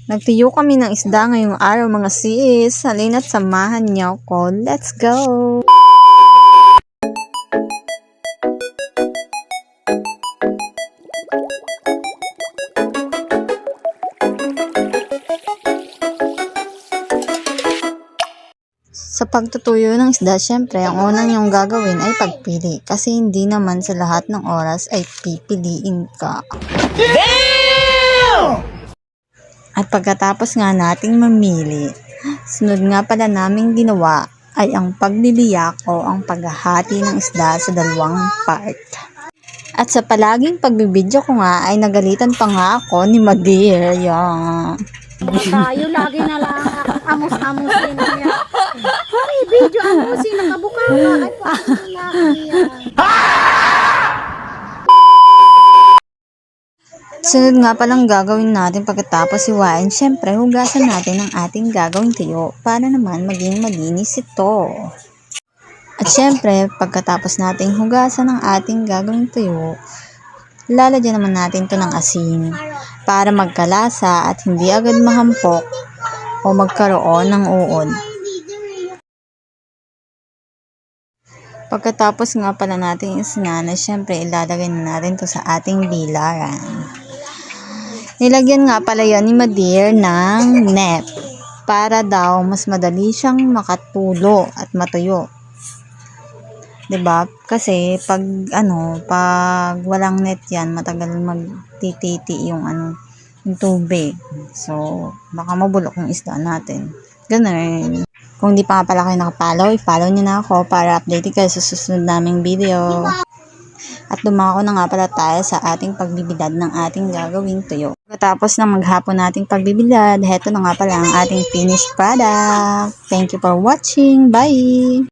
Nagtiyo kami ng isda ngayong araw mga sis. Halina't samahan niyo ko. Let's go! Sa pagtutuyo ng isda, syempre, ang una niyong gagawin ay pagpili. Kasi hindi naman sa lahat ng oras ay pipiliin ka. At pagkatapos nga nating mamili, sunod nga pala naming ginawa ay ang pagbibiyak o ang paghahati ng isda sa dalawang part. At sa palaging pagbibidyo ko nga ay nagalitan pa nga ako ni Madir. Yan. Tayo lagi na lang amos-amosin niya. Ay, video amosin, nakabuka ka. Ay, paano lagi yan? Sunod nga palang gagawin natin pagkatapos iwain, syempre hugasan natin ang ating gagawing tuyo para naman maging malinis ito. At syempre, pagkatapos nating hugasan ang ating gagawing tuyo, lalagyan naman natin ito ng asin para magkalasa at hindi agad mahampok o magkaroon ng uod. Pagkatapos nga pala natin isinana, syempre ilalagay na natin ito sa ating bilaran. Nilagyan nga pala yan ni Madir ng net para daw mas madali siyang makatulo at matuyo. 'Di ba? Kasi pag walang net yan, matagal magtititi yung yung tubig. So, baka mabulok yung isda natin. Ganun. Kung di pa nga pala kayo nakapollow, i-follow nyo na ako para updated kayo sa susunod naming video. At dumako na nga pala tayo sa ating pagbibilad ng ating gagawing tuyo. Pagkatapos ng maghapon nating pagbibilad, heto na nga pala ang ating finished product. Thank you for watching. Bye!